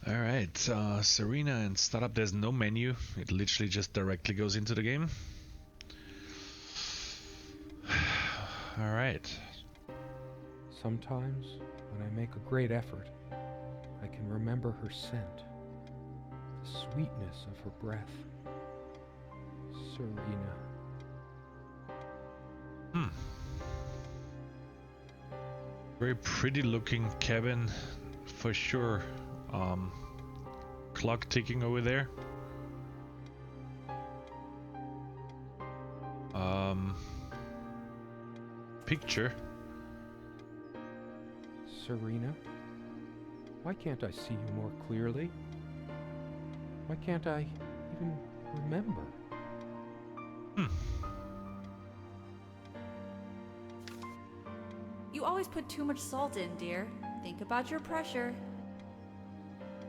Alright, Serena and startup, there's no menu. It literally just directly goes into the game. Alright. Sometimes, when I make a great effort, I can remember her scent, the sweetness of her breath. Serena. Very pretty looking cabin for sure. Clock ticking over there. Picture. Serena? Why can't I see you more clearly? Why can't I even remember? You always put too much salt in, dear. Think about your pressure.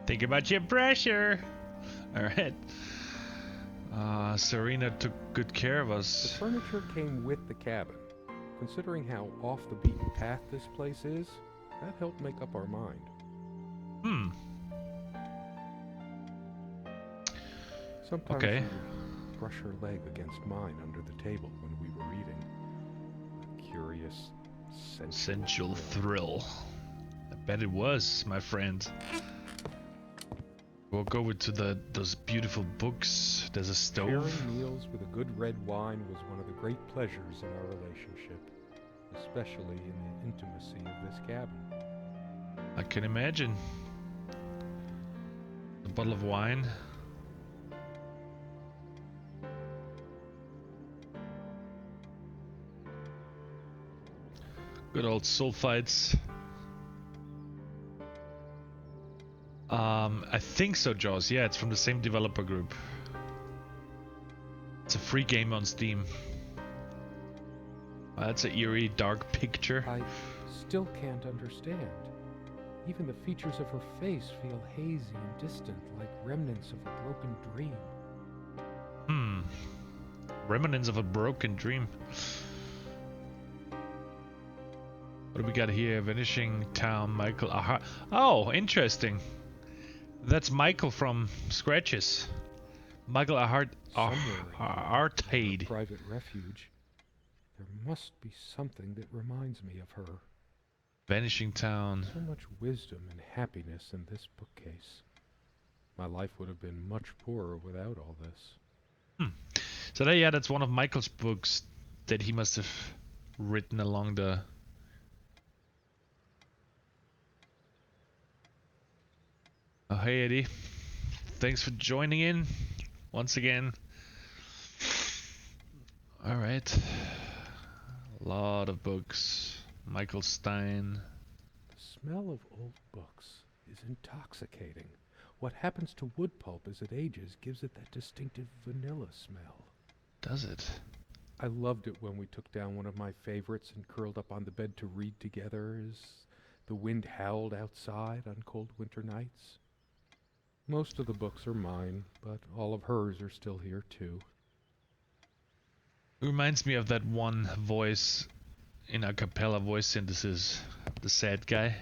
Think about your pressure. Alright. Serena took good care of The us. furniture came with the cabin. Considering how off the beaten path this place is, that helped make up our mind. Sometimes Okay. she would brush her leg against mine under the table when we were eating. A curious, Sensual thrill. I bet it was, my friend. Walk over to those beautiful books. There's a stove. Sharing meals with a good red wine was one of the great pleasures in our relationship, especially in the intimacy of this cabin. I can imagine. A bottle of wine. Good old sulfites. I think so, Jaws. Yeah, it's from the same developer group. It's a free game on Steam. That's an eerie, dark picture. I still can't understand. Even the features of her face feel hazy and distant, like remnants of a broken dream. Remnants of a broken dream. What do we got here? Vanishing Town, Michael. Aha. Oh, interesting. That's Michael from Scratches. Michael Arcade. Private refuge. There must be something that reminds me of her. Vanishing Town. So much wisdom and happiness in this bookcase. My life would have been much poorer without all this. So that's one of Michael's books that he must have written along the... Oh, hey Eddie. Thanks for joining in once again. Alright. A lot of books. Michael Stein. The smell of old books is intoxicating. What happens to wood pulp as it ages gives it that distinctive vanilla smell. Does it? I loved it when we took down one of my favorites and curled up on the bed to read together as the wind howled outside on cold winter nights. Most of the books are mine, but all of hers are still here too. It reminds me of that one voice in a cappella voice synthesis. The sad guy.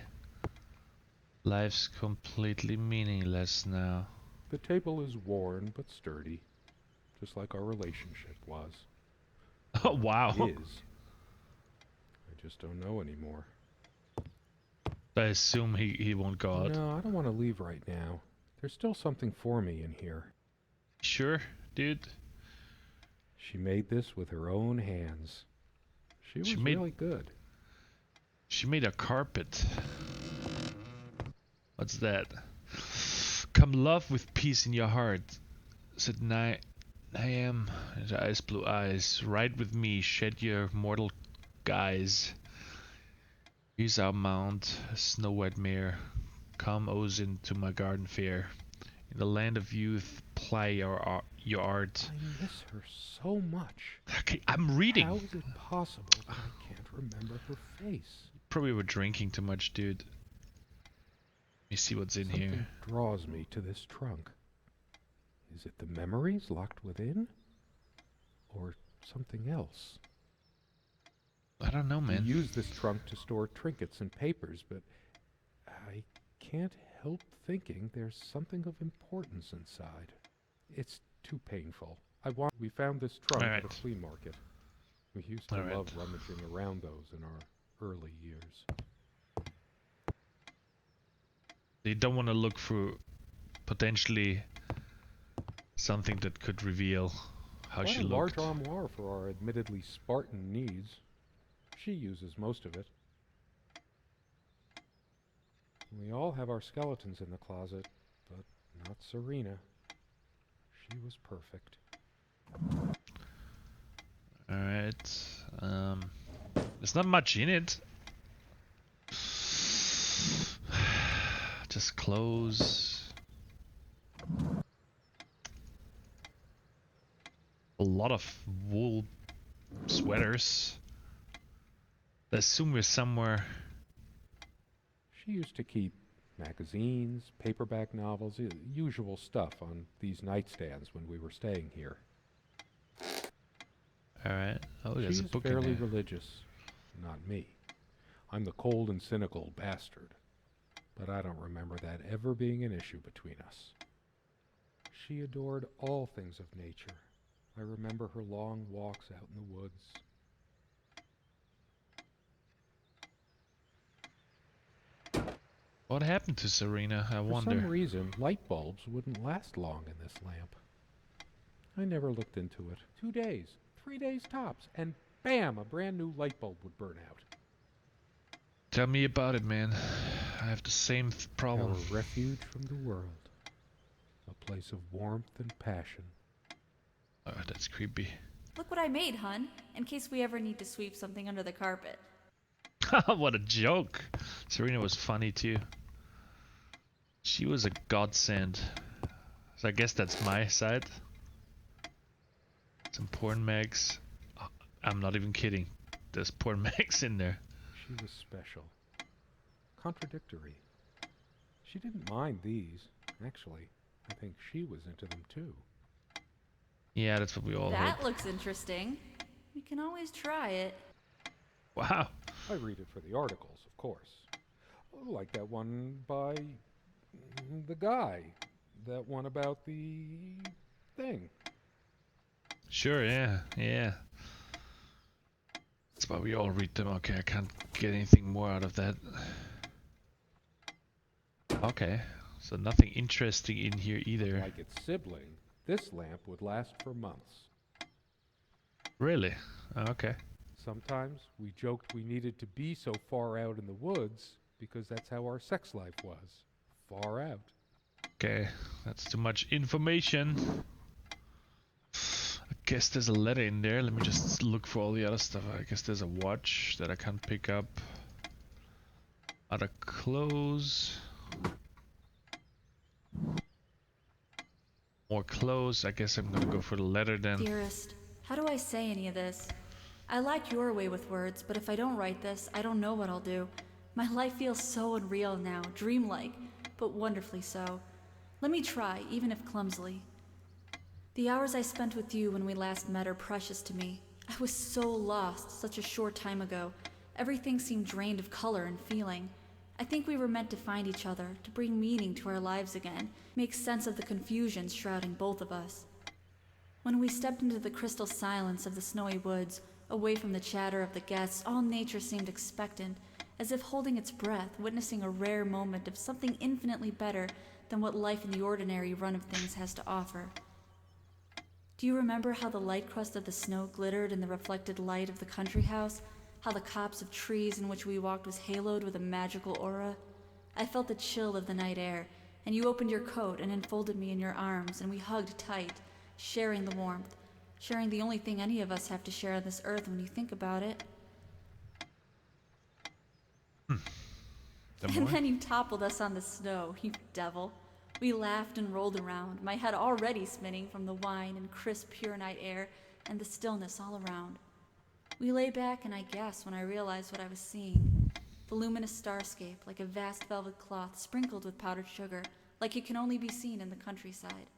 Life's completely meaningless now. The table is worn but sturdy, just like our relationship was. Oh, wow. Is. I just don't know anymore. I assume he won't go out. No, I don't want to leave right now. There's still something for me in here. Sure, dude. She made this with her own hands. She was really good. She made a carpet. What's that? Come love with peace in your heart, said I am, his eyes blue eyes. Ride with me, shed your mortal guise. Here's our mount, a snow-white mare. Come, Ozen, to my garden fair. In the land of youth, ply your art. I miss her so much. Okay, I'm reading. How is it possible that I can't remember her face? Probably were drinking too much, dude. Let me see what's in Something here. draws me to this trunk. Is it the memories locked within? Or something else? I don't know, man. I use this trunk to store trinkets and papers, but I can't help thinking there's something of importance inside. It's too painful. We found this trunk at a flea market. We used to love rummaging around those in our early years. You don't want to look for potentially something that could reveal how she Quite a looked. large armoire for our admittedly Spartan needs. She uses most of it. We all have our skeletons in the closet, but not Serena. She was perfect. Alright. There's not much in it. Just clothes. A lot of wool sweaters. I assume we're somewhere. She used to keep magazines, paperback novels, usual stuff on these nightstands when we were staying here. Alright. Oh, there's a She's book fairly in there. religious. Not me. I'm the cold and cynical bastard. But I don't remember that ever being an issue between us. She adored all things of nature. I remember her long walks out in the woods. What happened to Serena, I For wonder. some reason, light bulbs wouldn't last long in this lamp. I never looked into it. 2 days, 3 days tops, and bam, a brand new light bulb would burn out. Tell me about it, man. I have the same problem. Our refuge from the world. A place of warmth and passion. Oh, that's creepy. Look what I made, hun, in case we ever need to sweep something under the carpet. What a joke. Serena was funny too. She was a godsend. So I guess that's my side. Some porn mags. Oh, I'm not even kidding. There's porn mags in there. She was special. Contradictory. She didn't mind these. Actually, I think she was into them too. Yeah, that's what we all That hope. looks interesting. We can always try it. Wow. I read it for the articles, of course. Like that one by the guy. That one about the thing. Sure, yeah, yeah. That's why we all read them. Okay, I can't get anything more out of that. Okay, so nothing interesting in here either. Like its sibling, this lamp would last for months. Really? Okay. Sometimes we joked we needed to be so far out in the woods because that's how our sex life was. Far out. Okay, that's too much information. I guess there's a letter in there. Let me just look for all the other stuff. I guess there's a watch that I can't pick up. Other clothes. More clothes. I guess I'm gonna go for the letter then. Dearest, how do I say any of this? I like your way with words, but if I don't write this, I don't know what I'll do. My life feels so unreal now, dreamlike, but wonderfully so. Let me try, even if clumsily. The hours I spent with you when we last met are precious to me. I was so lost such a short time ago. Everything seemed drained of color and feeling. I think we were meant to find each other, to bring meaning to our lives again, make sense of the confusion shrouding both of us. When we stepped into the crystal silence of the snowy woods, away from the chatter of the guests, all nature seemed expectant, as if holding its breath, witnessing a rare moment of something infinitely better than what life in the ordinary run of things has to offer. Do you remember how the light crust of the snow glittered in the reflected light of the country house? How the copse of trees in which we walked was haloed with a magical aura? I felt the chill of the night air, and you opened your coat and enfolded me in your arms, and we hugged tight, sharing the warmth, sharing the only thing any of us have to share on this earth when you think about it. And then you toppled us on the snow, you devil. We laughed and rolled around, my head already spinning from the wine and crisp, pure night air and the stillness all around. We lay back and I gasped when I realized what I was seeing. The luminous starscape, like a vast velvet cloth sprinkled with powdered sugar, like it can only be seen in the countryside.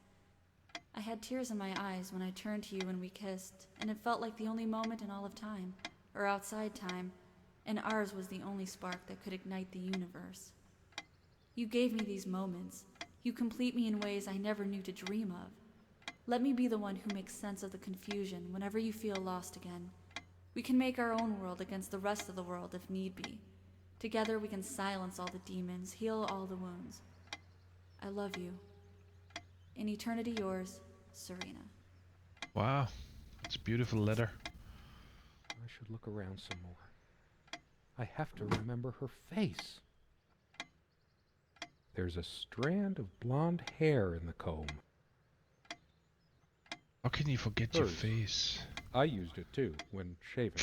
I had tears in my eyes when I turned to you and we kissed, and it felt like the only moment in all of time, or outside time, and ours was the only spark that could ignite the universe. You gave me these moments. You complete me in ways I never knew to dream of. Let me be the one who makes sense of the confusion whenever you feel lost again. We can make our own world against the rest of the world if need be. Together we can silence all the demons, heal all the wounds. I love you. In eternity yours, Serena. Wow, it's a beautiful letter. I should look around some more. I have to remember her face. There's a strand of blonde hair in the comb. How can you forget your Hers. face? I used it too, when shaving.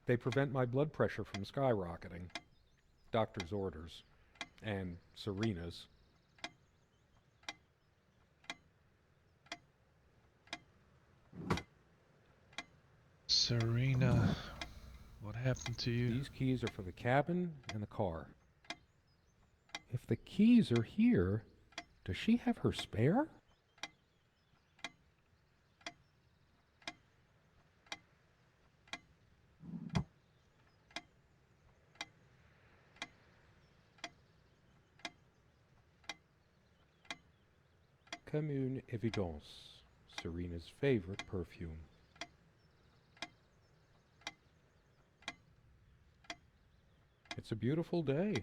They prevent my blood pressure from skyrocketing. Doctor's orders. And Serena's. Serena, what happened to you? These keys are for the cabin and the car. If the keys are here, does she have her spare? Comme une évidence, Serena's favorite perfume. It's a beautiful day,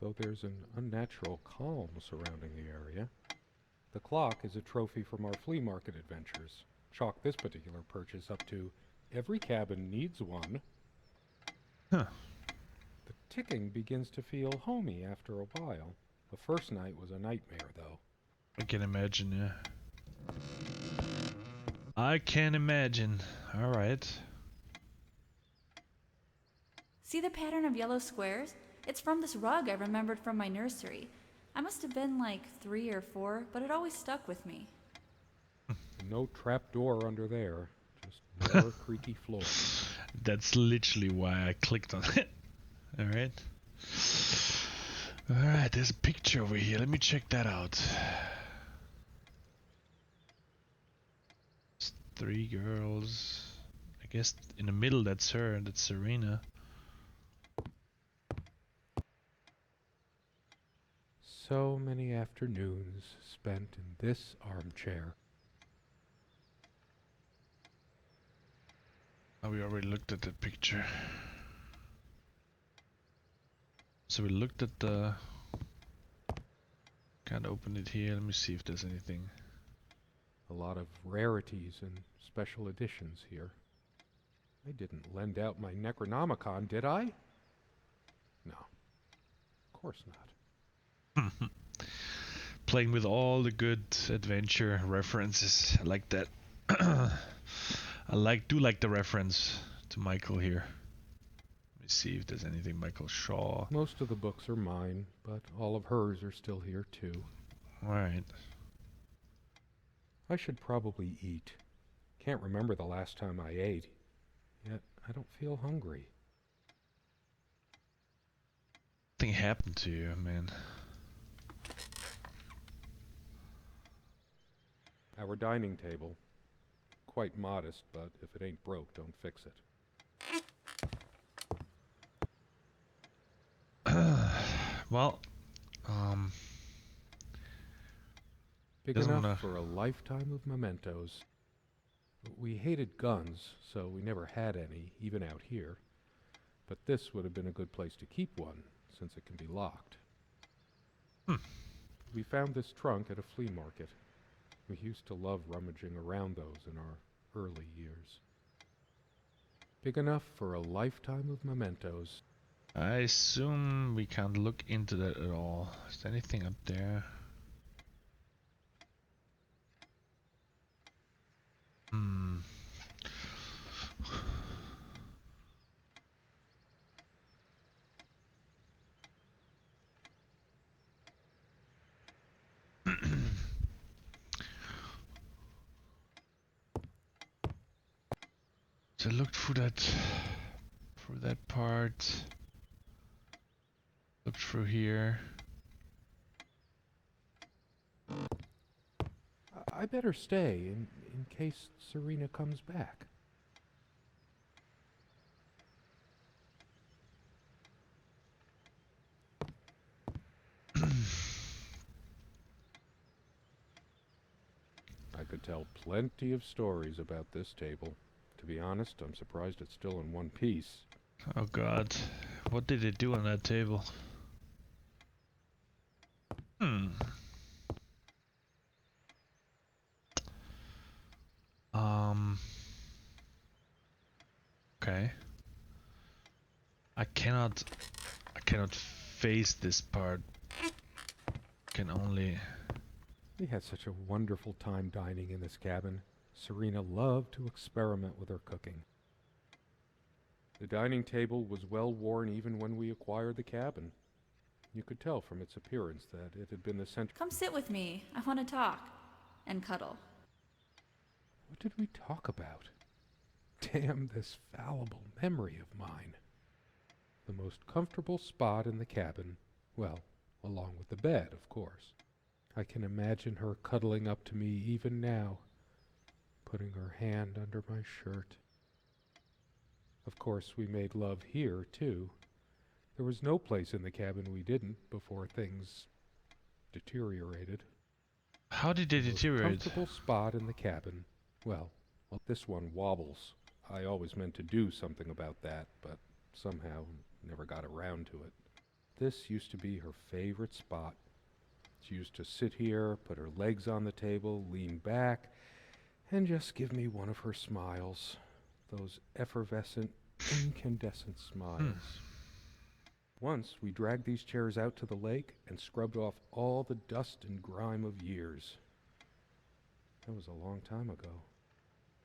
though there's an unnatural calm surrounding the area. The clock is a trophy from our flea market adventures. Chalk this particular purchase up to every cabin needs one. Huh. The ticking begins to feel homey after a while. The first night was a nightmare, though. I can imagine, yeah. I can imagine. Alright. See the pattern of yellow squares? It's from this rug I remembered from my nursery. I must have been like 3 or 4, but it always stuck with me. No trap door under there. Just more creaky floor. That's literally why I clicked on it. Alright. Alright, there's a picture over here. Let me check that out. It's 3 girls. I guess in the middle that's her, that's Serena. So many afternoons spent in this armchair. Oh, we already looked at that picture. So we looked at the... Can't open it here. Let me see if there's anything. A lot of rarities and special editions here. I didn't lend out my Necronomicon, did I? No. Of course not. Playing with all the good adventure references. I like that. do like the reference to Michael here. Let me see if there's anything Michael Shaw. Most of the books are mine, but all of hers are still here too. Alright. I should probably eat. Can't remember the last time I ate. Yet I don't feel hungry. Something happened to you, man. Our dining table. Quite modest, but if it ain't broke, don't fix it. Well, Big doesn't enough wanna- for a lifetime of mementos. We hated guns, so we never had any, even out here. But this would have been a good place to keep one, since it can be locked. We found this trunk at a flea market. We used to love rummaging around those in our early years. Big enough for a lifetime of mementos. I assume we can't look into that at all. Is there anything up there? So I looked through that part. Looked through here. I better stay. in case Serena comes back. I could tell plenty of stories about this table. To be honest, I'm surprised it's still in one piece. Oh god. What did they do on that table? Hmm. Okay. I cannot face this part. Can only... We had such a wonderful time dining in this cabin. Serena loved to experiment with her cooking. The dining table was well worn even when we acquired the cabin. You could tell from its appearance that it had been the center. Come sit with me. I want to talk. And cuddle. What did we talk about? Damn this fallible memory of mine. The most comfortable spot in the cabin, well, along with the bed, of course. I can imagine her cuddling up to me even now, putting her hand under my shirt. Of course, we made love here, too. There was no place in the cabin we didn't before things deteriorated. How did they deteriorate? The most comfortable spot in the cabin, well, this one wobbles. I always meant to do something about that, but somehow never got around to it. This used to be her favorite spot. She used to sit here, put her legs on the table, lean back, and just give me one of her smiles. Those effervescent, incandescent smiles. Once we dragged these chairs out to the lake and scrubbed off all the dust and grime of years. That was a long time ago.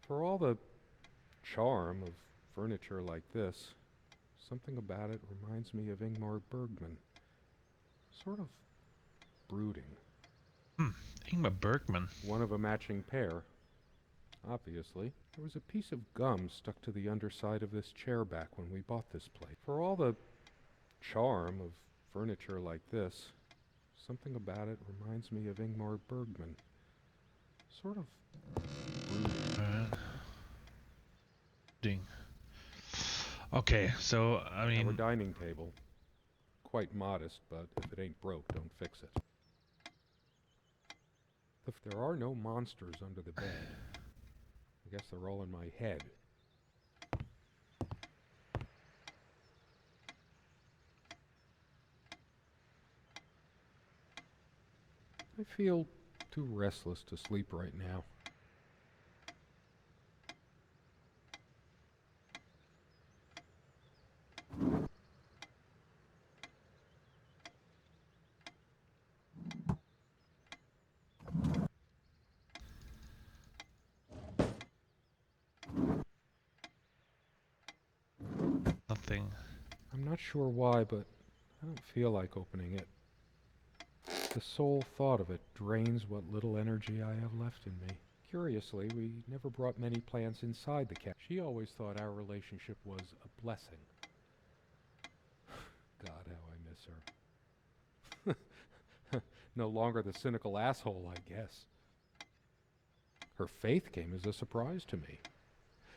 For all the charm of furniture like this, something about it reminds me of Ingmar Bergman. Sort of brooding. Ingmar Bergman. One of a matching pair. Obviously, there was a piece of gum stuck to the underside of this chair back when we bought this place. For all the charm of furniture like this, something about it reminds me of Ingmar Bergman. Sort of brooding. Ding. Okay, so, I mean... Our dining table. Quite modest, but if it ain't broke, don't fix it. If there are no monsters under the bed, I guess they're all in my head. I feel too restless to sleep right now. Nothing. I'm not sure why, but I don't feel like opening it. The sole thought of it drains what little energy I have left in me. Curiously, we never brought many plants inside the cabin. She always thought our relationship was a blessing. God, how I miss her. No longer the cynical asshole, I guess. Her faith came as a surprise to me.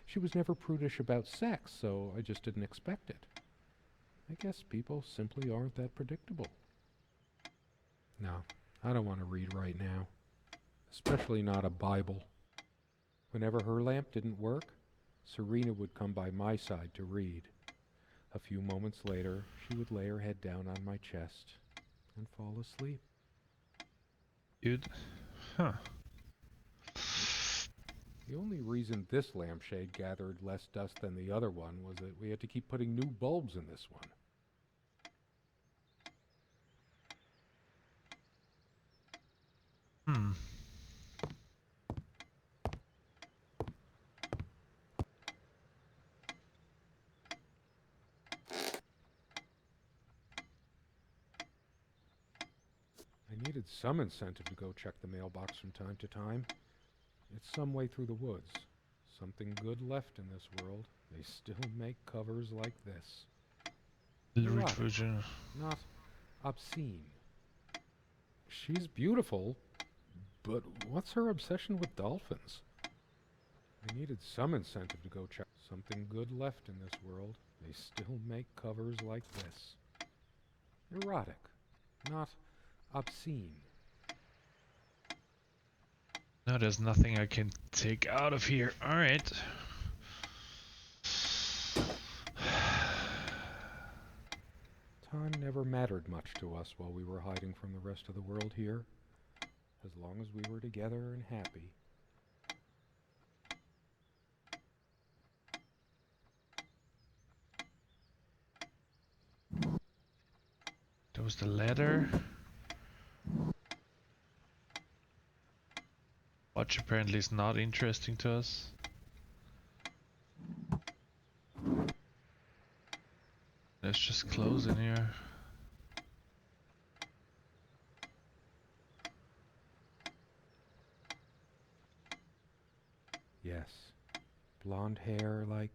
She was never prudish about sex, so I just didn't expect it. I guess people simply aren't that predictable. No, I don't want to read right now. Especially not a Bible. Whenever her lamp didn't work, Serena would come by my side to read. A few moments later, she would lay her head down on my chest and fall asleep. Dude. Huh. The only reason this lampshade gathered less dust than the other one was that we had to keep putting new bulbs in this one. I needed some incentive to go check the mailbox from time to time. It's some way through the woods. Something good left in this world. They still make covers like this. Erotic, not obscene. She's beautiful, but what's her obsession with dolphins? I needed some incentive to go check. Something good left in this world. They still make covers like this. Erotic, not obscene. No, there's nothing I can take out of here. Alright. Time never mattered much to us while we were hiding from the rest of the world here. As long as we were together and happy. There was the ladder. Watch apparently is not interesting to us. Let's just close in here. Yes. Blonde hair like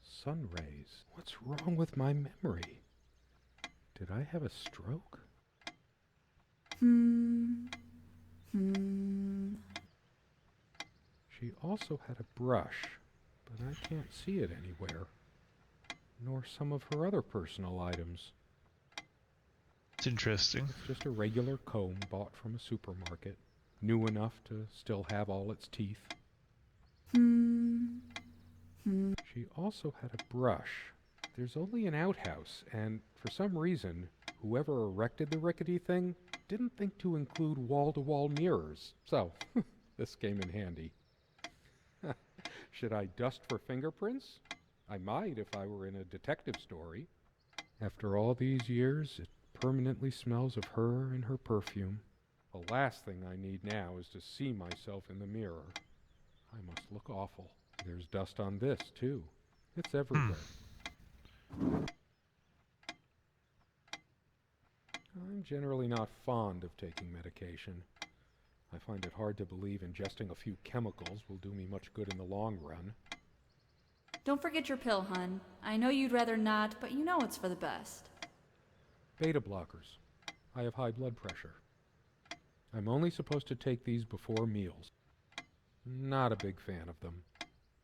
sun rays. What's wrong with my memory? Did I have a stroke? She also had a brush, but I can't see it anywhere. Nor some of her other personal items. It's interesting. It's just a regular comb bought from a supermarket. New enough to still have all its teeth. She also had a brush. There's only an outhouse, and for some reason, whoever erected the rickety thing didn't think to include wall-to-wall mirrors. So, this came in handy. Should I dust for fingerprints? I might if I were in a detective story. After all these years, it permanently smells of her and her perfume. The last thing I need now is to see myself in the mirror. I must look awful. There's dust on this, too. It's everywhere. I'm generally not fond of taking medication. I find it hard to believe ingesting a few chemicals will do me much good in the long run. Don't forget your pill, hun. I know you'd rather not, but you know it's for the best. Beta blockers. I have high blood pressure. I'm only supposed to take these before meals. Not a big fan of them.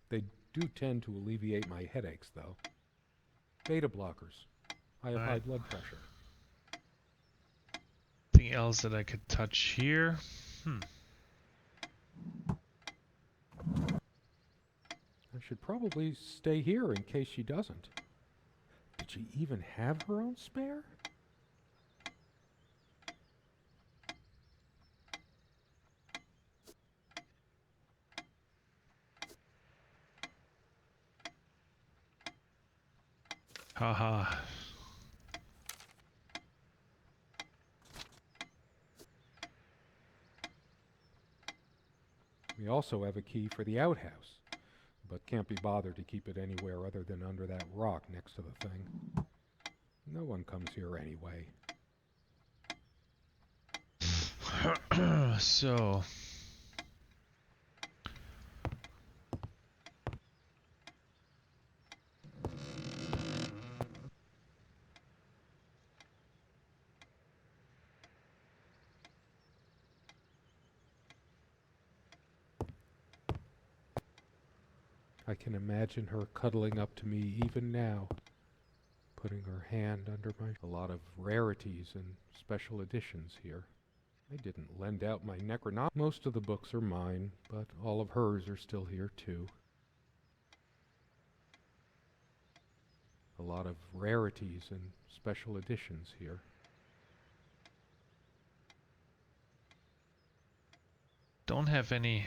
They do tend to alleviate my headaches, though. Beta blockers. I have high blood pressure. Anything else that I could touch here? I should probably stay here in case she doesn't. Did she even have her own spare? Haha. We also have a key for the outhouse, but can't be bothered to keep it anywhere other than under that rock next to the thing. No one comes here anyway. So... I can imagine her cuddling up to me even now, putting her hand under my... A lot of rarities and special editions here. I didn't lend out my Necronom. Most of the books are mine, but all of hers are still here too. A lot of rarities and special editions here. Don't have any...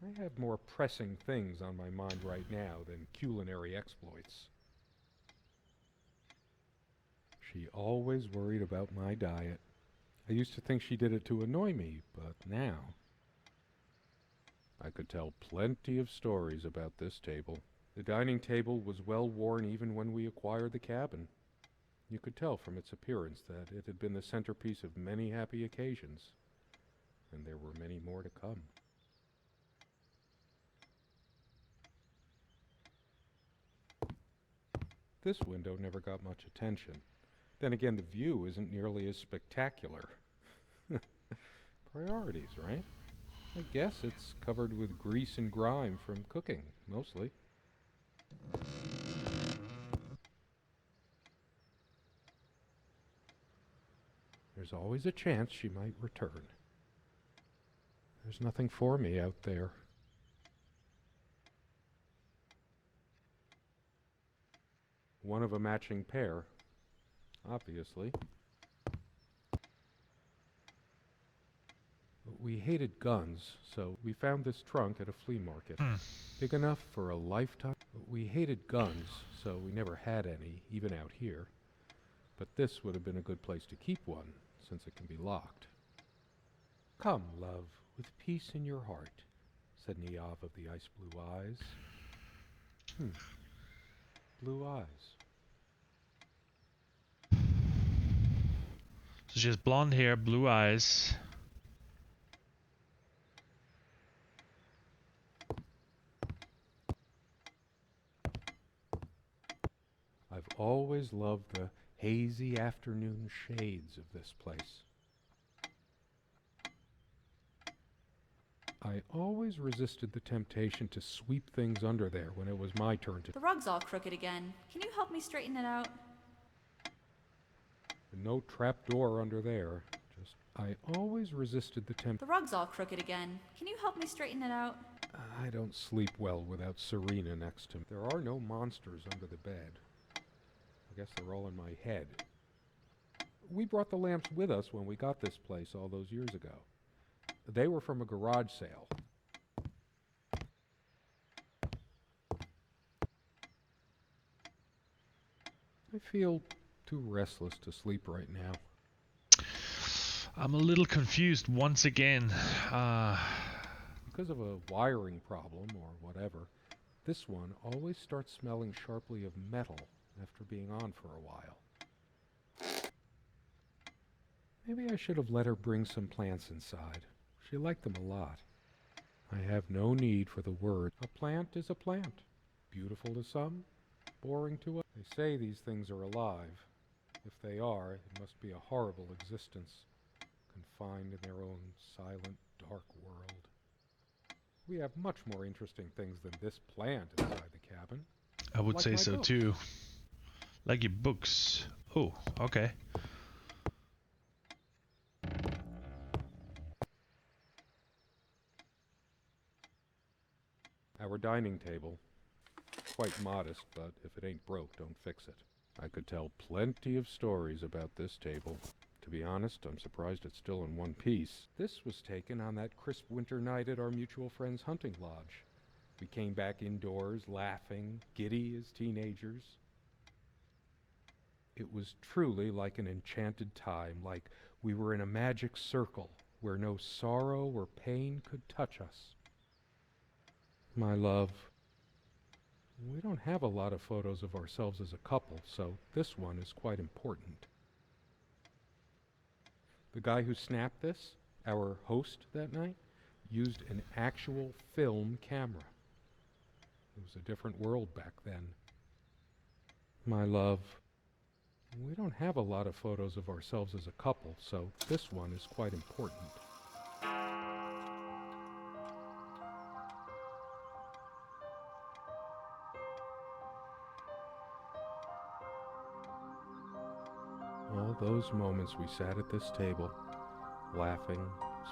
I have more pressing things on my mind right now than culinary exploits. She always worried about my diet. I used to think she did it to annoy me, but now... I could tell plenty of stories about this table. The dining table was well worn even when we acquired the cabin. You could tell from its appearance that it had been the centerpiece of many happy occasions, and there were many more to come. This window never got much attention. Then again, the view isn't nearly as spectacular. Priorities, right? I guess it's covered with grease and grime from cooking, mostly. There's always a chance she might return. There's nothing for me out there. One of a matching pair, obviously. We hated guns, so we found this trunk at a flea market. Big enough for a lifetime. We hated guns, so we never had any, even out here. But this would have been a good place to keep one, since it can be locked. Come, love, with peace in your heart, said Niav of the ice blue eyes. Blue eyes. So she has blonde hair, blue eyes. I've always loved the hazy afternoon shades of this place. I always resisted the temptation to sweep things under there when it was my turn to... The rug's all crooked again. Can you help me straighten it out? No trapdoor under there. Just... I always resisted the The rug's all crooked again. Can you help me straighten it out? I don't sleep well without Serena next to me. There are no monsters under the bed. I guess they're all in my head. We brought the lamps with us when we got this place all those years ago. They were from a garage sale. I feel too restless to sleep right now. I'm a little confused once again. Because of a wiring problem or whatever, this one always starts smelling sharply of metal after being on for a while. Maybe I should have let her bring some plants inside. She liked them a lot. I have no need for the word. A plant is a plant. Beautiful to some, boring to others. They say these things are alive. If they are, it must be a horrible existence, confined in their own silent, dark world. We have much more interesting things than this plant inside the cabin. I would Like say my so books. too. Like your books. Oh, okay. Our dining table. Quite modest, but if it ain't broke, don't fix it. I could tell plenty of stories about this table. To be honest, I'm surprised it's still in one piece. This was taken on that crisp winter night at our mutual friend's hunting lodge. We came back indoors, laughing, giddy as teenagers. It was truly like an enchanted time, like we were in a magic circle where no sorrow or pain could touch us. My love, we don't have a lot of photos of ourselves as a couple, so this one is quite important. The guy who snapped this, our host that night, used an actual film camera. It was a different world back then. My love, we don't have a lot of photos of ourselves as a couple, so this one is quite important. All those moments we sat at this table, laughing,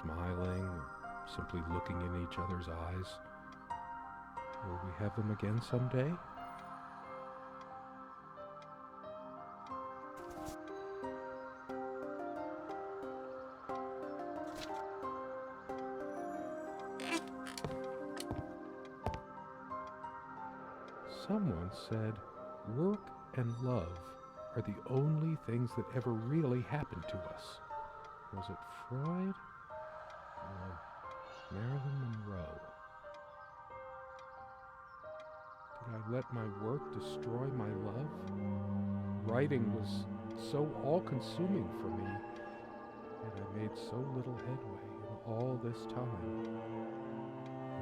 smiling, or simply looking in each other's eyes. Will we have them again someday? Someone said, work and love are the only things that ever really happened to us. Was it Freud? Or Marilyn Monroe? Did I let my work destroy my love? Writing was so all-consuming for me, yet I made so little headway in all this time.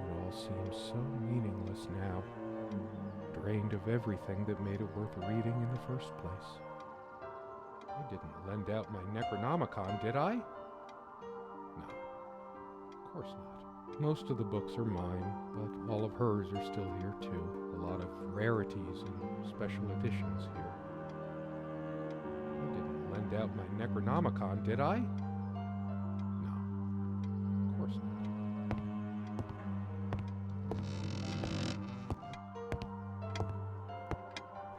It all seems so meaningless now, drained of everything that made it worth reading in the first place. I didn't lend out my Necronomicon, did I? No, of course not. Most of the books are mine, but all of hers are still here too. A lot of rarities and special editions here. I didn't lend out my Necronomicon, did I? No, of course not.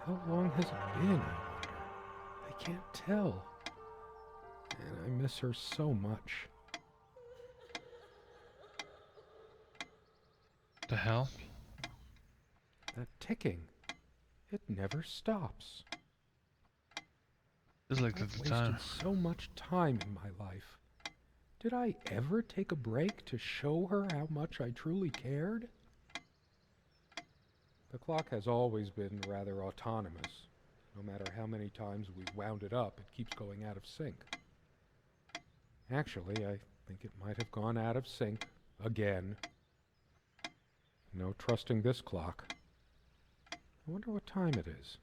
How long has it been, I wonder? I can't tell. And I miss her so much. The hell? That ticking. It never stops. It's like I've at the wasted time. so much time in my life. Did I ever take a break to show her how much I truly cared? The clock has always been rather autonomous. No matter how many times we wound it up, it keeps going out of sync. Actually, I think it might have gone out of sync again. No trusting this clock. I wonder what time it is.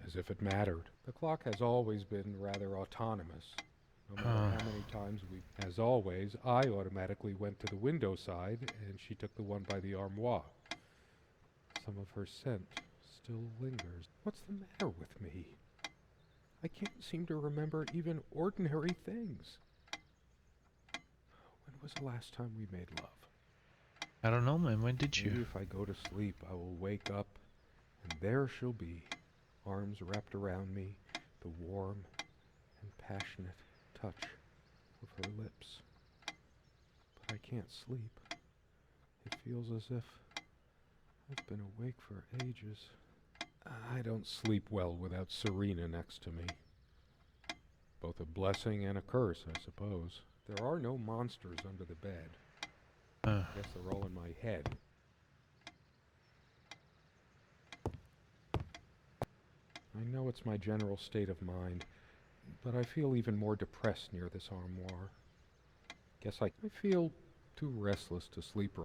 As if it mattered. The clock has always been rather autonomous. No matter how many times As always, I automatically went to the window side, and she took the one by the armoire. Some of her scent still lingers. What's the matter with me? I can't seem to remember even ordinary things. When was the last time we made love? I don't know, man. When did Maybe you? if I go to sleep, I will wake up, and there she'll be, arms wrapped around me, the warm and passionate touch of her lips. But I can't sleep. It feels as if I've been awake for ages. I don't sleep well without Serena next to me. Both a blessing and a curse, I suppose. There are no monsters under the bed. I guess they're all in my head. I know it's my general state of mind, but I feel even more depressed near this armoire. Guess I feel too restless to sleep.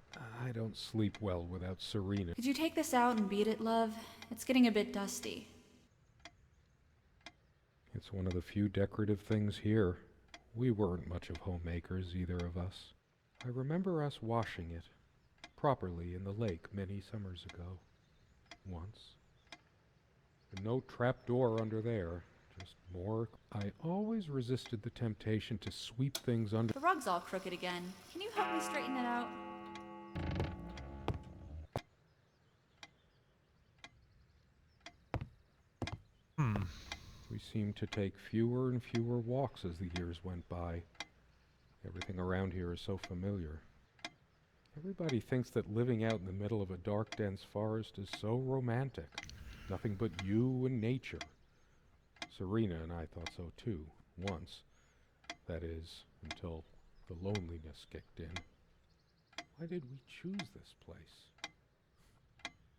I don't sleep well without Serena. Could you take this out and beat it, love? It's getting a bit dusty. It's one of the few decorative things here. We weren't much of homemakers, either of us. I remember us washing it properly in the lake many summers ago. Once. And no trap door under there. Just more. I always resisted the temptation to sweep things under. The rug's all crooked again. Can you help me straighten it out? We seemed to take fewer and fewer walks as the years went by. Everything around here is so familiar. Everybody thinks that living out in the middle of a dark, dense forest is so romantic. Nothing but you and nature. Serena and I thought so too, once. That is, until the loneliness kicked in. Why did we choose this place?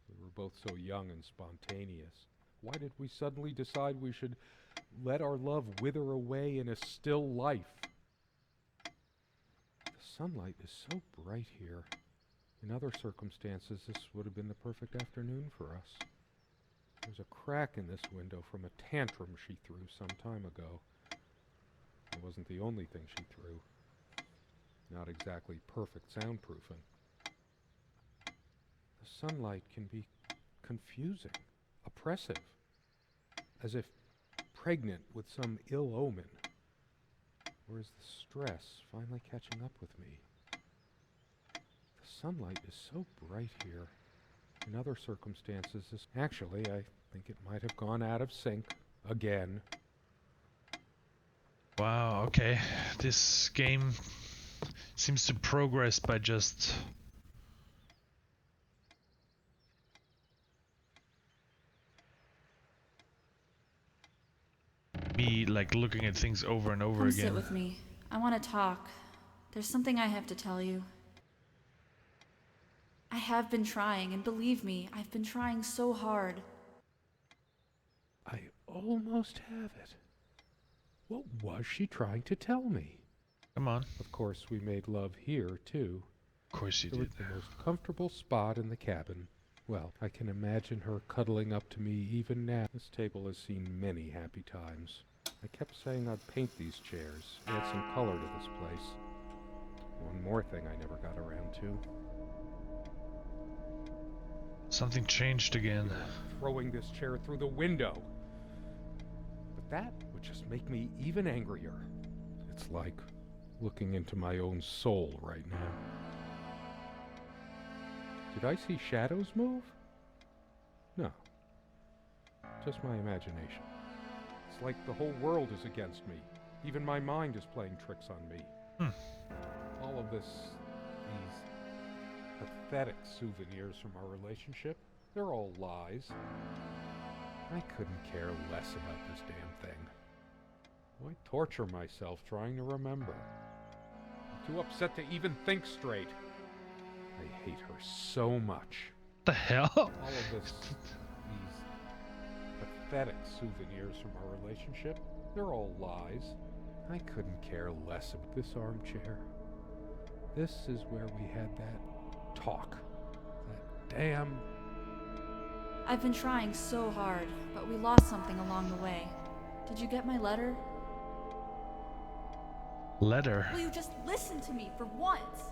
We were both so young and spontaneous. Why did we suddenly decide we should let our love wither away in a still life? The sunlight is so bright here. In other circumstances, this would have been the perfect afternoon for us. There's a crack in this window from a tantrum she threw some time ago. It wasn't the only thing she threw. Not exactly perfect soundproofing. The sunlight can be confusing, oppressive, as if pregnant with some ill omen. Or is the stress finally catching up with me? The sunlight is so bright here. In other circumstances, actually, I think it might have gone out of sync again. Wow, okay. This game seems to progress by just me like looking at things over and over Come again. sit with me. I want to talk. There's something I have to tell you. I have been trying, and believe me, I've been trying so hard. I almost have it. What was she trying to tell me? Come on. Of course, we made love here, too. Of course you It was did. the most comfortable spot in the cabin. Well, I can imagine her cuddling up to me even now. This table has seen many happy times. I kept saying I'd paint these chairs, add some color to this place. One more thing I never got around to. Something changed again. Throwing this chair through the window. But that would just make me even angrier. It's like looking into my own soul right now. Did I see shadows move? No. Just my imagination. It's like the whole world is against me. Even my mind is playing tricks on me. All of these pathetic souvenirs from our relationship, they're all lies. I couldn't care less about this damn thing. Why torture myself trying to remember? I'm too upset to even think straight. I hate her so much. The hell? All of these pathetic souvenirs from our relationship, they're all lies. I couldn't care less about this armchair. This is where we had that talk. That damn... I've been trying so hard, but we lost something along the way. Did you get my letter? Letter? Will you just listen to me for once?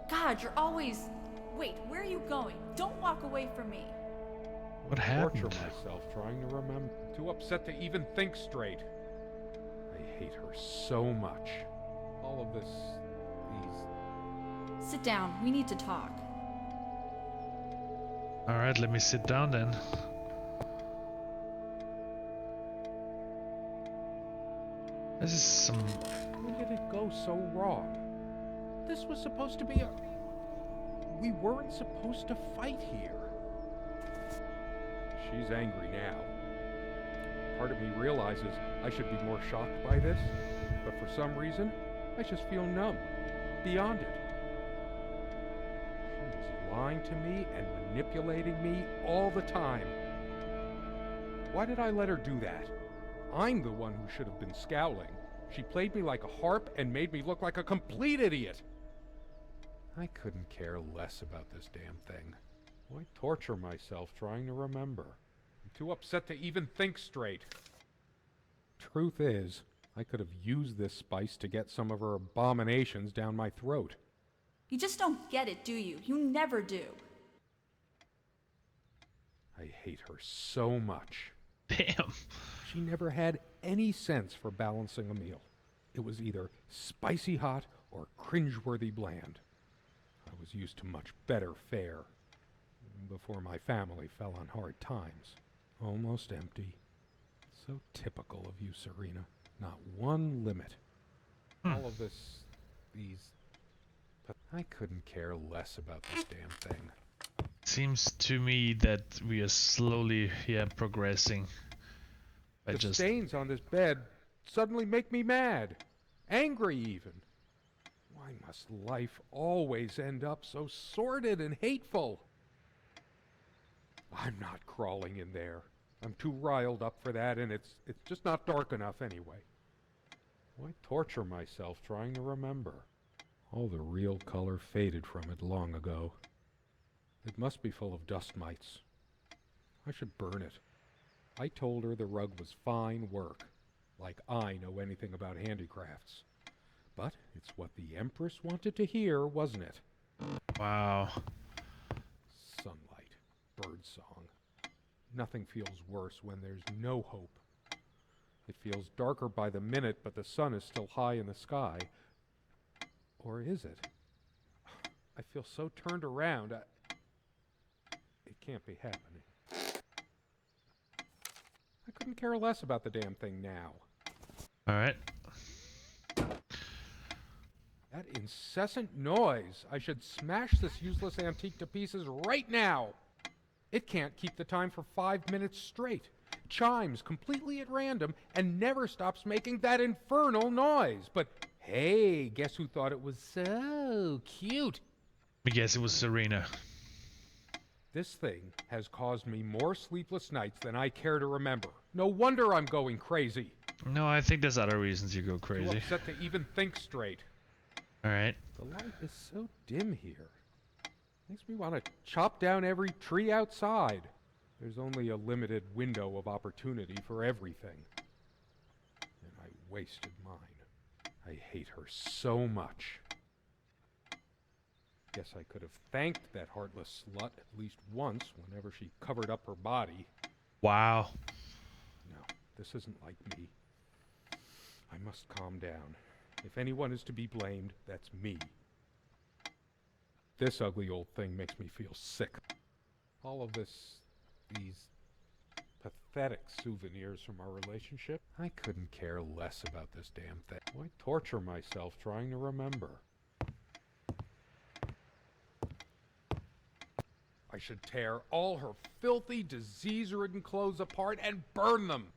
God, you're always... Wait, where are you going? Don't walk away from me. What happened? Torture myself trying to remember. Too upset to even think straight. I hate her so much. All of these... Sit down, we need to talk. Alright, let me sit down then. This is some... When did it go so wrong? This was supposed to be a... We weren't supposed to fight here. She's angry now. Part of me realizes I should be more shocked by this, but for some reason, I just feel numb, beyond it. She was lying to me and manipulating me all the time. Why did I let her do that? I'm the one who should have been scowling. She played me like a harp and made me look like a complete idiot. I couldn't care less about this damn thing. Why torture myself trying to remember? I'm too upset to even think straight. Truth is, I could have used this spice to get some of her abominations down my throat. You just don't get it, do you? You never do. I hate her so much. Damn. She never had any sense for balancing a meal. It was either spicy hot or cringeworthy bland. I was used to much better fare before my family fell on hard times. Almost empty. So typical of you, Serena. Not one limit. All of these... I couldn't care less about this damn thing. Seems to me that we are slowly, progressing. The stains on this bed suddenly make me mad. Angry, even. Why must life always end up so sordid and hateful? I'm not crawling in there. I'm too riled up for that, and it's just not dark enough anyway. Why torture myself trying to remember? All the real color faded from it long ago. It must be full of dust mites. I should burn it. I told her the rug was fine work, like I know anything about handicrafts. But it's what the Empress wanted to hear, wasn't it? Wow. Sunlight, birdsong. Nothing feels worse when there's no hope. It feels darker by the minute, but the sun is still high in the sky. Or is it? I feel so turned around. It can't be happening. I couldn't care less about the damn thing now. Alright. That incessant noise. I should smash this useless antique to pieces right now. It can't keep the time for 5 minutes straight. Chimes completely at random and never stops making that infernal noise. But hey, guess who thought it was so cute? I guess it was Serena. This thing has caused me more sleepless nights than I care to remember. No wonder I'm going crazy. No, I think there's other reasons you go Too crazy. upset to even think straight. Alright. The light is so dim here. Makes me want to chop down every tree outside. There's only a limited window of opportunity for everything. And I wasted mine. I hate her so much. Guess I could have thanked that heartless slut at least once whenever she covered up her body. Wow. No, this isn't like me. I must calm down. If anyone is to be blamed, that's me. This ugly old thing makes me feel sick. All of these pathetic souvenirs from our relationship, I couldn't care less about this damn thing. Why torture myself trying to remember? I should tear all her filthy, disease-ridden clothes apart and burn them.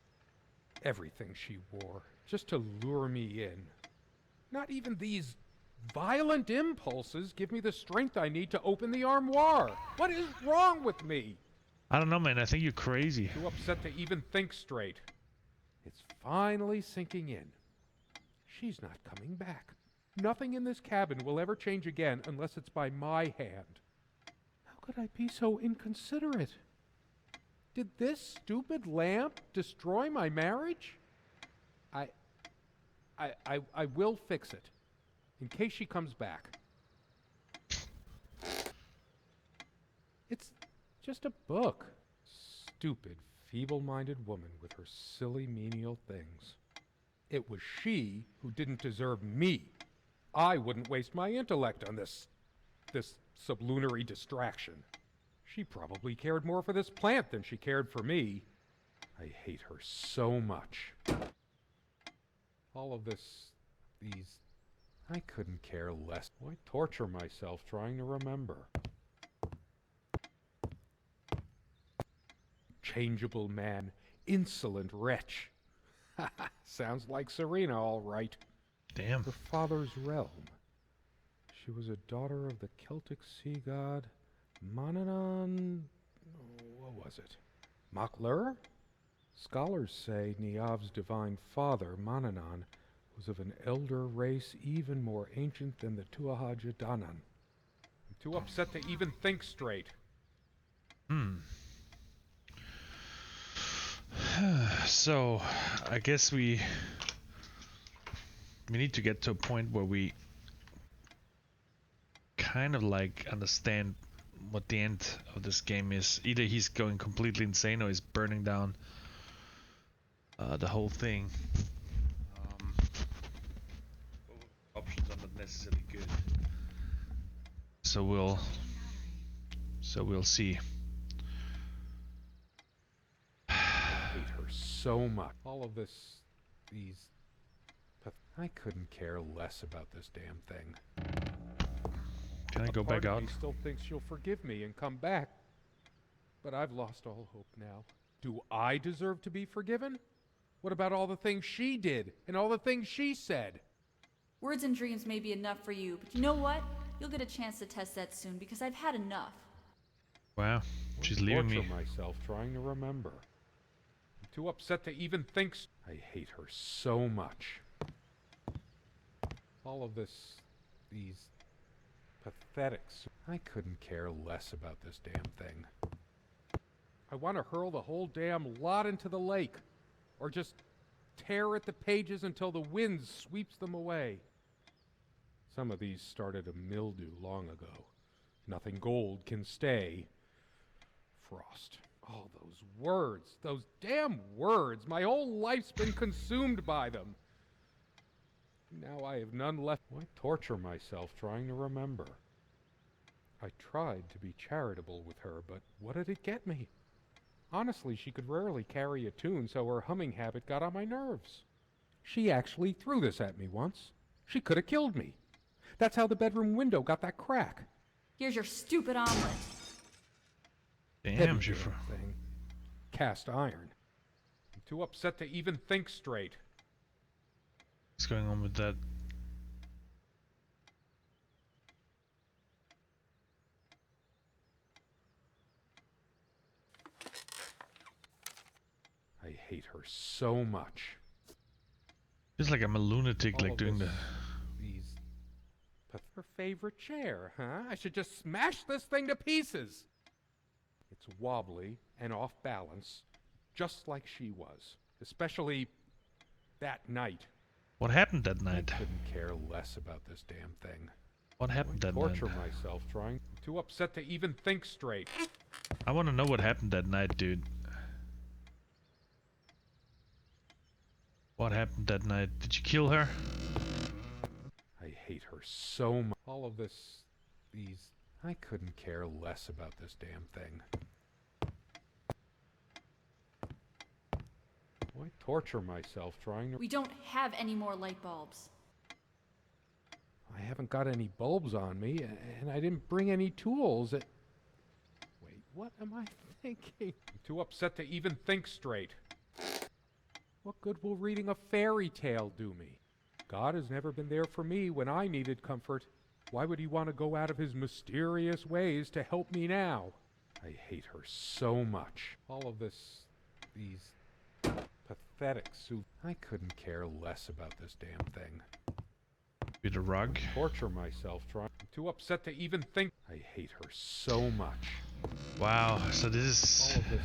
Everything she wore, just to lure me in. Not even these violent impulses give me the strength I need to open the armoire. What is wrong with me? I don't know, man. I think you're crazy. Too upset to even think straight. It's finally sinking in. She's not coming back. Nothing in this cabin will ever change again unless it's by my hand. How could I be so inconsiderate? Did this stupid lamp destroy my marriage? I will fix it, in case she comes back. It's just a book. Stupid, feeble-minded woman with her silly, menial things. It was she who didn't deserve me. I wouldn't waste my intellect on this sublunary distraction. She probably cared more for this plant than she cared for me. I hate her so much. All of I couldn't care less. Why torture myself trying to remember? Changeable man, insolent wretch. Sounds like Serena, all right. Damn. Her father's realm. She was a daughter of the Celtic sea god Manannán. What was it? Makler? Scholars say Niamh's divine father, Manannán, was of an elder race even more ancient than the Tuatha Danann. I'm too upset to even think straight. So, I guess we need to get to a point where we kind of like understand what the end of this game is. Either he's going completely insane or he's burning down the whole thing. Options are not necessarily good. So we'll see. I hate her so much. All of I couldn't care less about this damn thing. Can I go back out? He still thinks she'll forgive me and come back. But I've lost all hope now. Do I deserve to be forgiven? What about all the things she did and all the things she said? Words and dreams may be enough for you, but you know what? You'll get a chance to test that soon because I've had enough. Wow, she's leaving me. Torture myself trying to remember. I'm too upset to even think. I hate her so much. All of these pathetic. I couldn't care less about this damn thing. I want to hurl the whole damn lot into the lake, or just tear at the pages until the wind sweeps them away. Some of these started a mildew long ago. Nothing gold can stay. Frost. All those words, those damn words. My whole life's been consumed by them. Now I have none left. Why torture myself trying to remember? I tried to be charitable with her, but what did it get me? Honestly, she could rarely carry a tune, so her humming habit got on my nerves. She actually threw this at me once. She could have killed me. That's how the bedroom window got that crack. Here's your stupid omelet. Damn, thing. Cast iron. I'm too upset to even think straight. What's going on with that? I hate her so much. Just like I'm a lunatic, like doing the... Her favorite chair, huh? I should just smash this thing to pieces. It's wobbly and off balance, just like she was. Especially that night. What happened that night? I couldn't care less about this damn thing. What happened that night? Torture myself trying. I'm too upset to even think straight. I want to know what happened that night, dude. What happened that night? Did you kill her? I hate her so much. All of this, I couldn't care less about this damn thing. Why torture myself trying to... We don't have any more light bulbs. I haven't got any bulbs on me, and I didn't bring any tools. Wait, what am I thinking? I'm too upset to even think straight. What good will reading a fairy tale do me? God has never been there for me when I needed comfort. Why would he want to go out of his mysterious ways to help me now? I hate her so much. All of this, these pathetic I couldn't care less about this damn thing. With a rug? Torture myself trying. I'm too upset to even think. I hate her so much. Wow, so this is... All of this,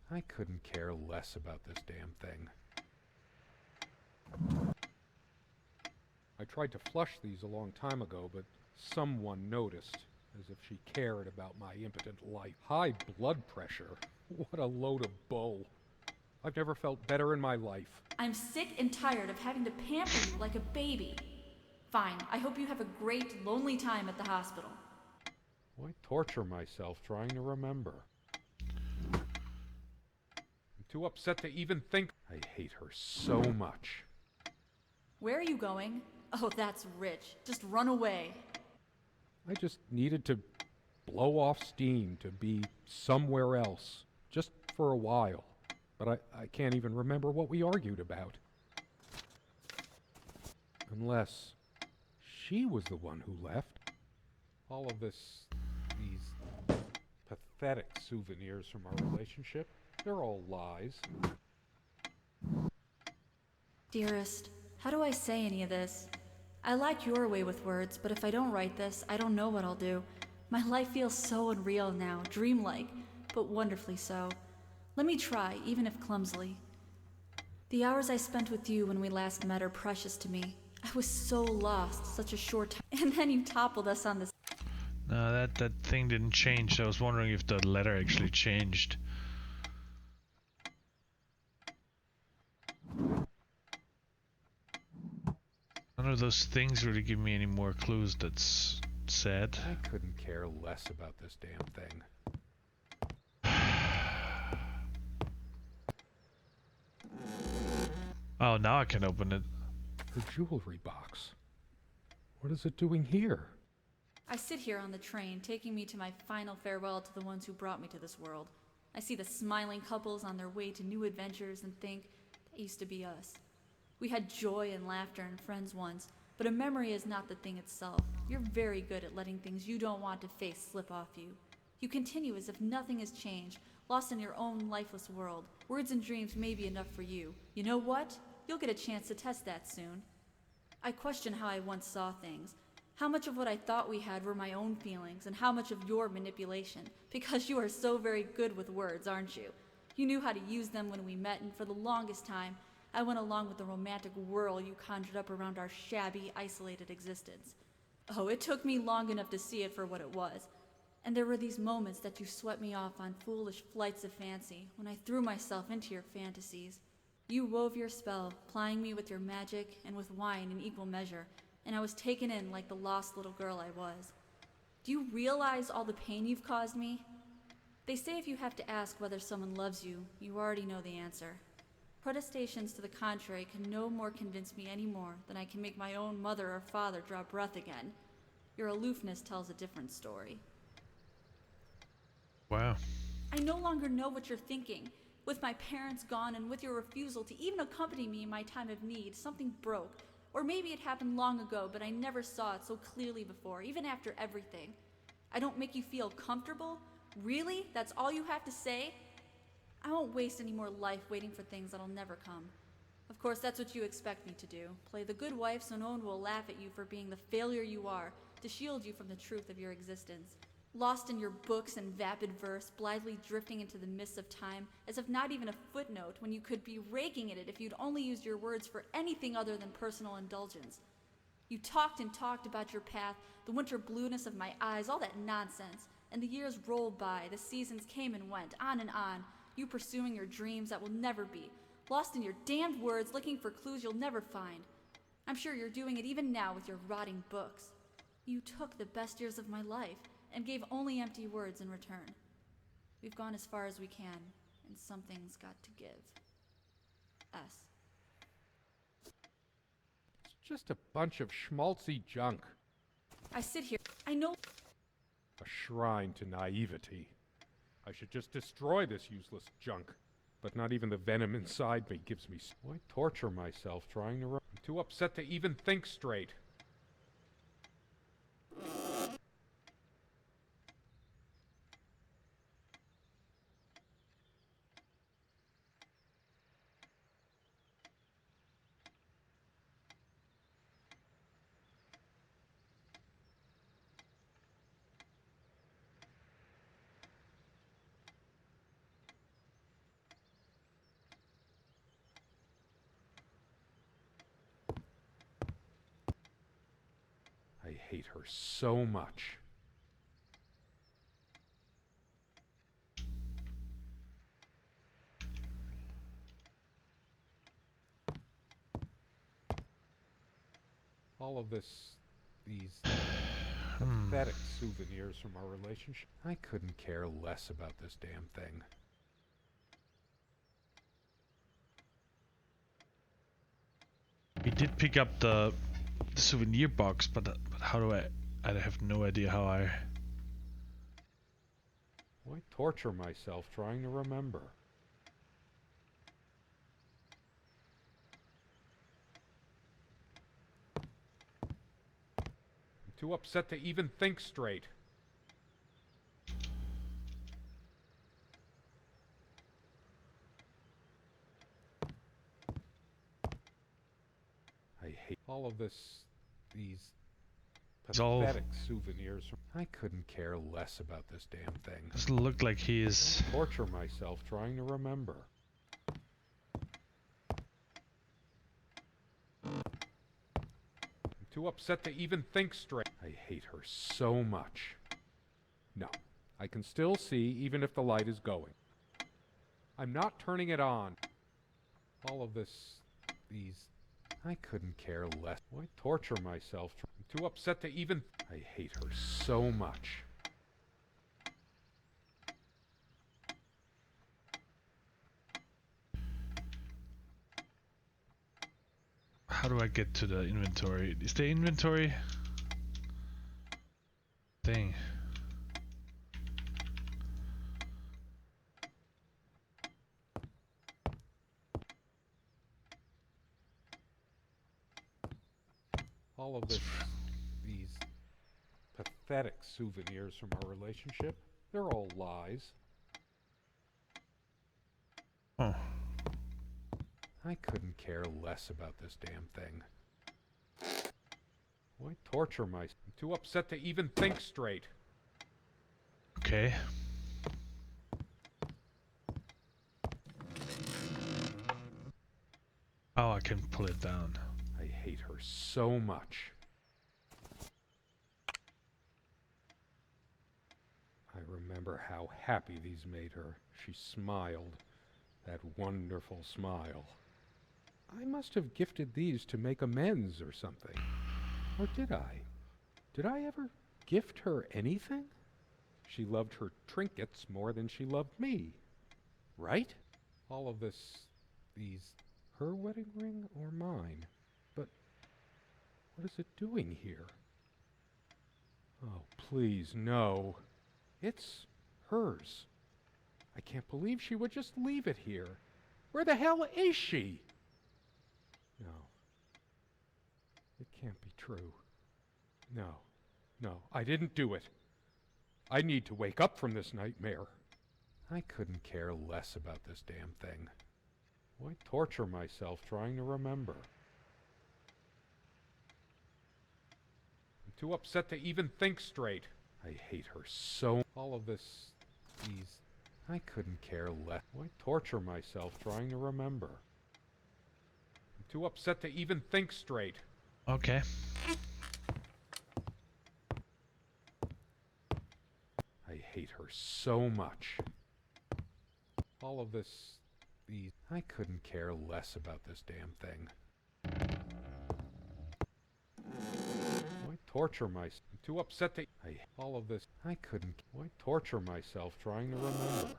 I couldn't care less about this damn thing. I tried to flush these a long time ago, but someone noticed, as if she cared about my impotent life. High blood pressure? What a load of bull. I've never felt better in my life. I'm sick and tired of having to pamper you like a baby. Fine, I hope you have a great, lonely time at the hospital. Why torture myself trying to remember? I'm too upset to even think. I hate her so much. Where are you going? Oh, that's rich. Just run away. I just needed to blow off steam, to be somewhere else, just for a while. But I can't even remember what we argued about. Unless she was the one who left. All of these pathetic souvenirs from our relationship, they're all lies. Dearest, how do I say any of this? I like your way with words, but if I don't write this, I don't know what I'll do. My life feels so unreal now, dreamlike, but wonderfully so. Let me try, even if clumsily. The hours I spent with you when we last met are precious to me. I was so lost, such a short time, and then you toppled us on this. No, that thing didn't change. I was wondering if the letter actually changed. None of those things really give me any more clues. That's sad. I couldn't care less about this damn thing. Oh, now I can open it. Her jewelry box. What is it doing here? I sit here on the train, taking me to my final farewell to the ones who brought me to this world. I see the smiling couples on their way to new adventures and think, that used to be us. We had joy and laughter and friends once, but a memory is not the thing itself. You're very good at letting things you don't want to face slip off you. You continue as if nothing has changed, lost in your own lifeless world. Words and dreams may be enough for you. You know what? You'll get a chance to test that soon. I question how I once saw things. How much of what I thought we had were my own feelings, and how much of your manipulation, because you are so very good with words, aren't you? You knew how to use them when we met, and for the longest time, I went along with the romantic whirl you conjured up around our shabby, isolated existence. Oh, it took me long enough to see it for what it was. And there were these moments that you swept me off on foolish flights of fancy, when I threw myself into your fantasies. You wove your spell, plying me with your magic and with wine in equal measure, and I was taken in like the lost little girl I was. Do you realize all the pain you've caused me? They say if you have to ask whether someone loves you, you already know the answer. Protestations to the contrary can no more convince me any more than I can make my own mother or father draw breath again. Your aloofness tells a different story. Wow. I no longer know what you're thinking. With my parents gone and with your refusal to even accompany me in my time of need, something broke. Or maybe it happened long ago, but I never saw it so clearly before, even after everything. I don't make you feel comfortable? Really? That's all you have to say? I won't waste any more life waiting for things that'll never come. Of course, that's what you expect me to do. Play the good wife so no one will laugh at you for being the failure you are, to shield you from the truth of your existence. Lost in your books and vapid verse, blithely drifting into the mists of time, as if not even a footnote when you could be raking at it if you'd only used your words for anything other than personal indulgence. You talked and talked about your path, the winter blueness of my eyes, all that nonsense. And the years rolled by, the seasons came and went, on and on, you pursuing your dreams that will never be, lost in your damned words, looking for clues you'll never find. I'm sure you're doing it even now with your rotting books. You took the best years of my life and gave only empty words in return. We've gone as far as we can, and something's got to give. S. It's just a bunch of schmaltzy junk. I sit here. I know. A shrine to naivety. I should just destroy this useless junk. But not even the venom inside me gives me... Why torture myself trying to... I'm too upset to even think straight. I hate her so much. All of these pathetic souvenirs from our relationship. I couldn't care less about this damn thing. We did pick up the souvenir box, but how do I have no idea how I... Why torture myself trying to remember? I'm too upset to even think straight. I hate all of these pathetic souvenirs. I couldn't care less about this damn thing. Doesn't look like he is... Torture myself trying to remember. I'm too upset to even think straight. I hate her so much. No, I can still see even if the light is going. I'm not turning it on. All of these... I couldn't care less. Why torture myself? I'm too upset to even... I hate her so much. How do I get to the inventory? Is the inventory thing? All of these pathetic souvenirs from our relationship, they're all lies. Oh. I couldn't care less about this damn thing. Why torture myself? I'm too upset to even think straight. Okay. Oh, I can pull it down. I hate her so much. I remember how happy these made her. She smiled. That wonderful smile. I must have gifted these to make amends or something. Or did I? Did I ever gift her anything? She loved her trinkets more than she loved me. Right? All of these... Her wedding ring or mine? But what is it doing here? Oh, please, no. It's hers. I can't believe she would just leave it here. Where the hell is she? No. It can't be true. No. No, I didn't do it. I need to wake up from this nightmare. I couldn't care less about this damn thing. Why torture myself trying to remember? I'm too upset to even think straight. I hate her so... All of these... I couldn't care less. Why torture myself trying to remember? I'm too upset to even think straight. Okay. I hate her so much. All of this... I couldn't care less about this damn thing. Why torture myself? I'm too upset to... all of this... I couldn't... Why torture myself trying to remember?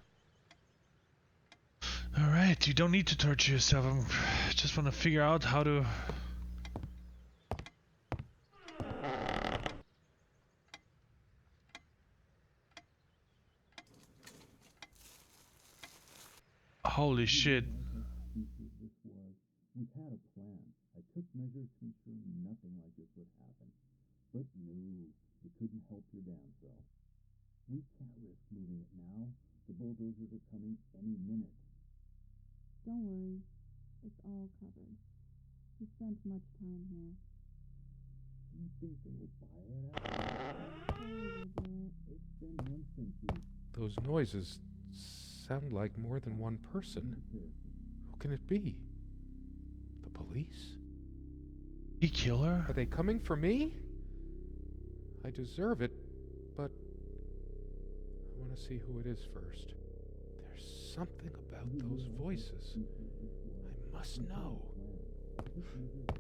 Alright, you don't need to torture yourself. I just want to figure out how to... Holy shit. We had a plan. I took measures to ensure nothing like this would happen. But no, you couldn't help your damn self. We can't risk moving it now. The bulldozers are coming any minute. Don't worry. It's all covered. We spent much time here. Do you think they will buy it after? It's been months since you... Those noises sound like more than one person. Who can it be? The police? He kill her? Are they coming for me? I deserve it, but I want to see who it is first. There's something about those voices. I must know.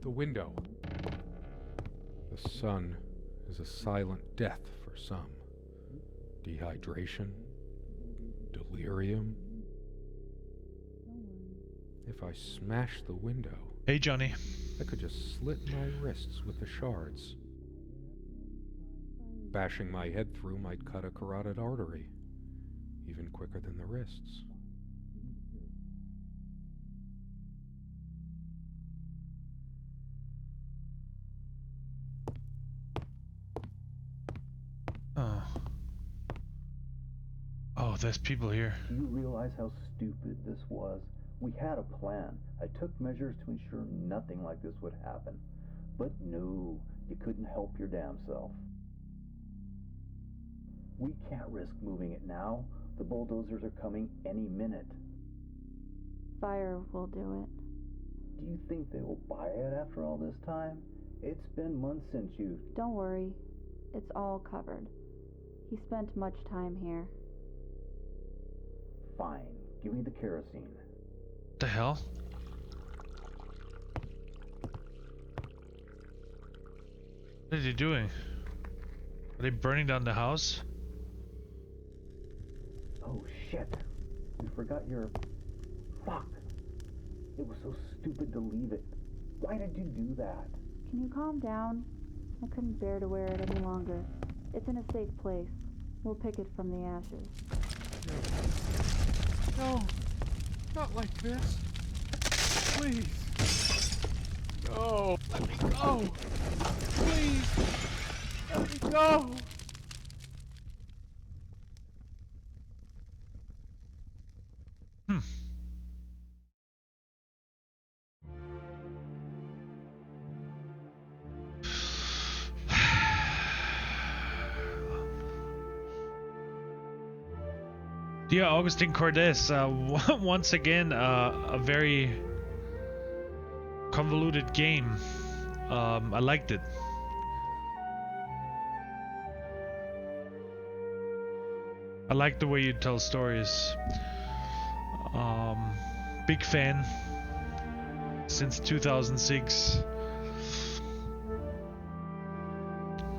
The window. The sun is a silent death for some. Dehydration. Delirium. If I smash the window, Hey, Johnny. I could just slit my wrists with the shards. Bashing my head through might cut a carotid artery, even quicker than the wrists. Oh. Oh, there's people here. Do you realize how stupid this was? We had a plan. I took measures to ensure nothing like this would happen. But no, you couldn't help your damn self. We can't risk moving it now. The bulldozers are coming any minute. Fire will do it. Do you think they will buy it after all this time? It's been months since you... Don't worry. It's all covered. He spent much time here. Fine, give me the kerosene. What the hell? What are they doing? Are they burning down the house? Oh shit, you forgot your... Fuck. It was so stupid to leave it. Why did you do that? Can you calm down? I couldn't bear to wear it any longer. It's in a safe place. We'll pick it from the ashes. No, not like this. Please. No, let me go. Please, let me go. Hmm. Dear Augustine Cordes, once again, a very convoluted game. I liked it. I like the way you tell stories. Big fan since 2006.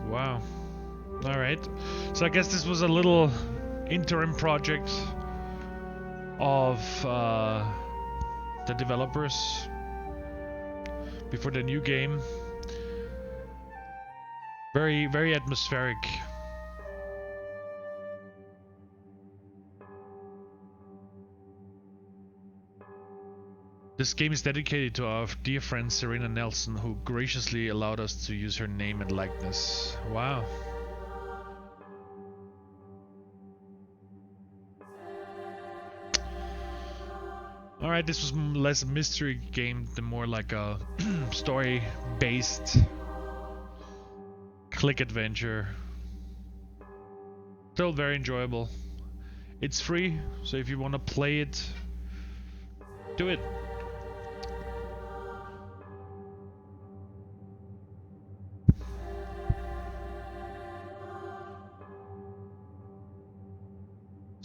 Wow. Alright. So I guess this was a little interim project of the developers before the new game. Very, very atmospheric. This game is dedicated to our dear friend Serena Nelson, who graciously allowed us to use her name and likeness. Wow. Alright, this was less a mystery game than more like a story-based click adventure. Still very enjoyable. It's free, so if you want to play it, do it.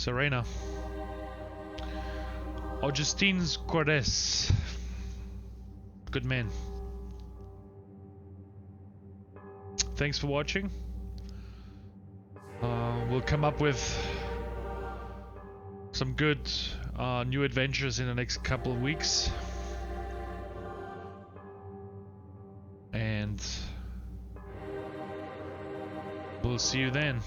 Serena. Augustines Cordes. Good man. Thanks for watching. We'll come up with some good new adventures in the next couple of weeks. And we'll see you then.